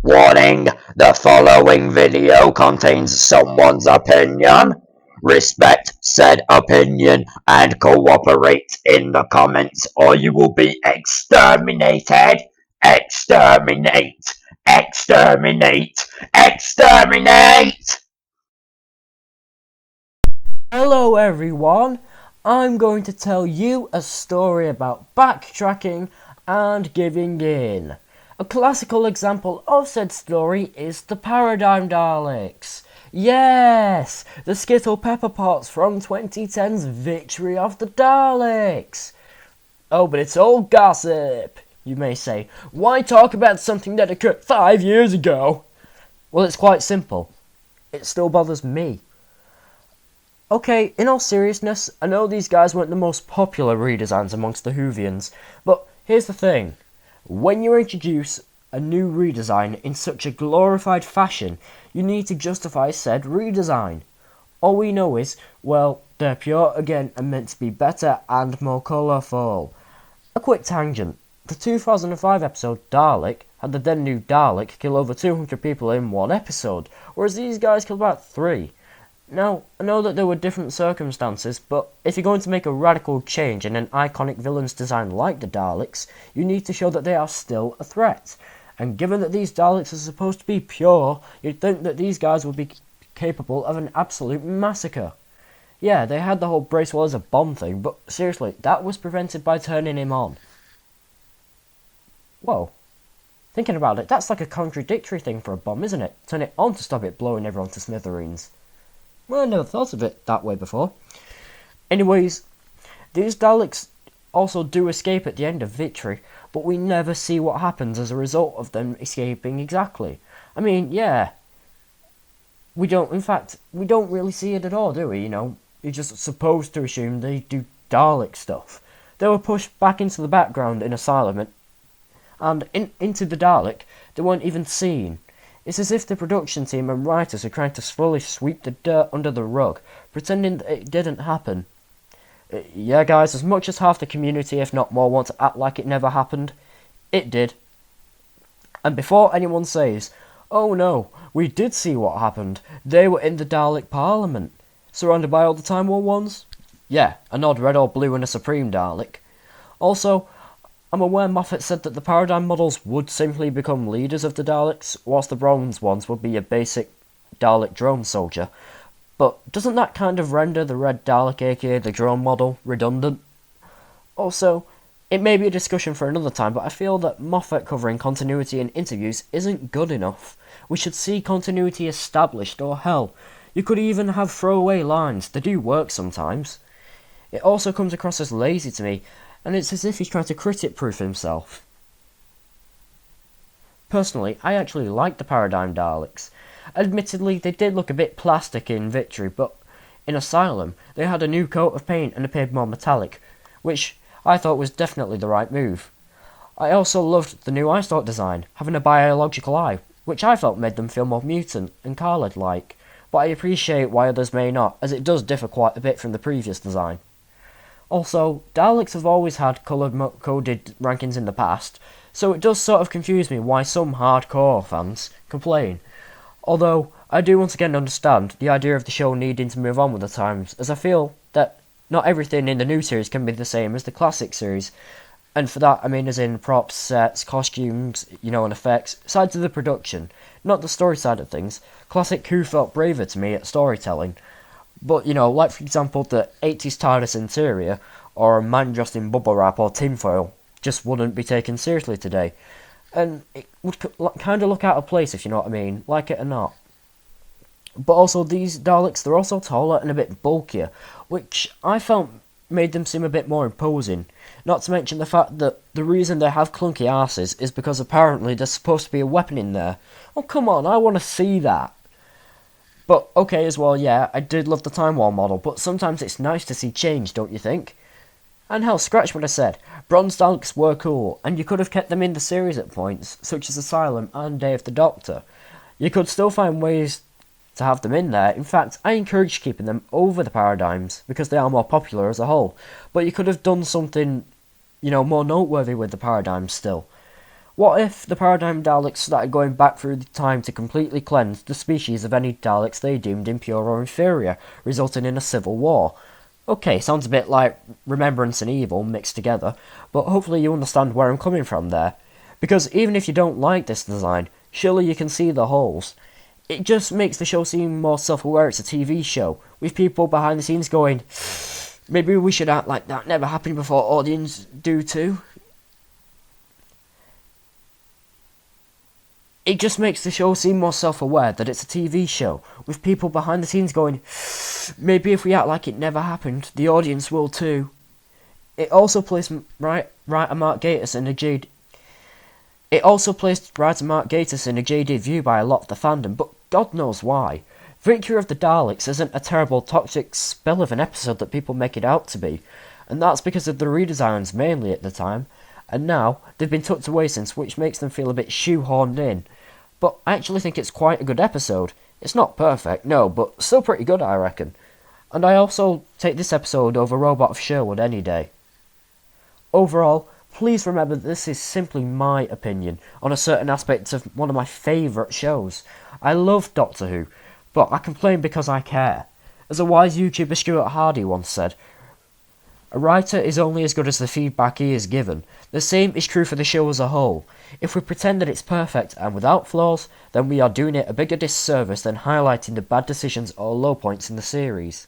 Warning, the following video contains someone's opinion. Respect said opinion and cooperate in the comments or you will be exterminated. Exterminate! Exterminate! Exterminate! Hello everyone, I'm going to tell you a story about backtracking and giving in. A classical example of said story is the Paradigm Daleks. Yes, the Skittle Pepper Pots from 2010's Victory of the Daleks. Oh, but it's all gossip, you may say. Why talk about something that occurred 5 years ago? Well, it's quite simple. It still bothers me. Okay, in all seriousness, I know these guys weren't the most popular redesigns amongst the Whovians, but here's the thing. When you introduce a new redesign in such a glorified fashion, you need to justify said redesign. All we know is, well, they're pure again and meant to be better and more colourful. A quick tangent. The 2005 episode Dalek had the then new Dalek kill over 200 people in one episode, whereas these guys killed about 3. Now, I know that there were different circumstances, but if you're going to make a radical change in an iconic villain's design like the Daleks, you need to show that they are still a threat. And given that these Daleks are supposed to be pure, you'd think that these guys would be capable of an absolute massacre. Yeah, they had the whole Bracewell as a bomb thing, but seriously, that was prevented by turning him on. Whoa. Thinking about it, that's like a contradictory thing for a bomb, isn't it? Turn it on to stop it blowing everyone to smithereens. Well, I never thought of it that way before. Anyways, these Daleks also do escape at the end of Victory, but we never see what happens as a result of them escaping exactly. I mean, yeah. We don't really see it at all, do we? You're just supposed to assume they do Dalek stuff. They were pushed back into the background in Asylum, and into the Dalek, they weren't even seen. It's as if the production team and writers are trying to slowly sweep the dirt under the rug, pretending that it didn't happen. Yeah, guys, as much as half the community, if not more, want to act like it never happened, it did. And before anyone says, oh no, we did see what happened, they were in the Dalek Parliament, surrounded by all the Time War ones. Yeah, an odd red or blue and a Supreme Dalek. Also, I'm aware Moffat said that the Paradigm models would simply become leaders of the Daleks, whilst the bronze ones would be a basic Dalek drone soldier. But doesn't that kind of render the red Dalek, aka the drone model, redundant? Also, it may be a discussion for another time, but I feel that Moffat covering continuity in interviews isn't good enough. We should see continuity established, or hell, you could even have throwaway lines. They do work sometimes. It also comes across as lazy to me, and it's as if he's trying to critic-proof himself. Personally, I actually like the Paradigm Daleks. Admittedly, they did look a bit plastic in Victory, but in Asylum, they had a new coat of paint and appeared more metallic, which I thought was definitely the right move. I also loved the new eye stalk design, having a biological eye, which I felt made them feel more mutant and Khaled-like, but I appreciate why others may not, as it does differ quite a bit from the previous design. Also, Daleks have always had colour-coded rankings in the past, so it does sort of confuse me why some hardcore fans complain. Although, I do once again understand the idea of the show needing to move on with the times, as I feel that not everything in the new series can be the same as the classic series. And for that, I mean as in props, sets, costumes, and effects, sides of the production, not the story side of things. Classic Who felt braver to me at storytelling. But, like for example, the 80s TARDIS interior, or a man dressed in bubble wrap or tinfoil, just wouldn't be taken seriously today. And it would kind of look out of place, if you know what I mean, like it or not. But also, these Daleks, they're also taller and a bit bulkier, which I felt made them seem a bit more imposing. Not to mention the fact that the reason they have clunky asses is because apparently there's supposed to be a weapon in there. Oh, come on, I want to see that. But, okay as well, yeah, I did love the Time War model, but sometimes it's nice to see change, don't you think? And hell, scratch what I said. Bronze Daleks were cool, and you could have kept them in the series at points, such as Asylum and Day of the Doctor. You could still find ways to have them in there. In fact, I encourage keeping them over the Paradigms, because they are more popular as a whole. But you could have done something, more noteworthy with the Paradigms still. What if the Paradigm Daleks started going back through the time to completely cleanse the species of any Daleks they deemed impure or inferior, resulting in a civil war? Okay, sounds a bit like Remembrance and Evil mixed together, but hopefully you understand where I'm coming from there. Because even if you don't like this design, surely you can see the holes. It just makes the show seem more self-aware it's a TV show, with people behind the scenes going, maybe we should act like that never happened before audience do too. It just makes the show seem more self-aware that it's a TV show, with people behind the scenes going, maybe if we act like it never happened, the audience will too. It also placed writer Mark Gatiss in a jaded view by a lot of the fandom, but God knows why. Victory of the Daleks isn't a terrible toxic spill of an episode that people make it out to be, and that's because of the redesigns mainly at the time, and now they've been tucked away since, which makes them feel a bit shoehorned in. But I actually think it's quite a good episode. It's not perfect, no, but still pretty good, I reckon. And I also take this episode over Robot of Sherwood any day. Overall, please remember that this is simply my opinion on a certain aspect of one of my favourite shows. I love Doctor Who, but I complain because I care. As a wise YouTuber Stuart Hardy once said, a writer is only as good as the feedback he is given. The same is true for the show as a whole. If we pretend that it's perfect and without flaws, then we are doing it a bigger disservice than highlighting the bad decisions or low points in the series.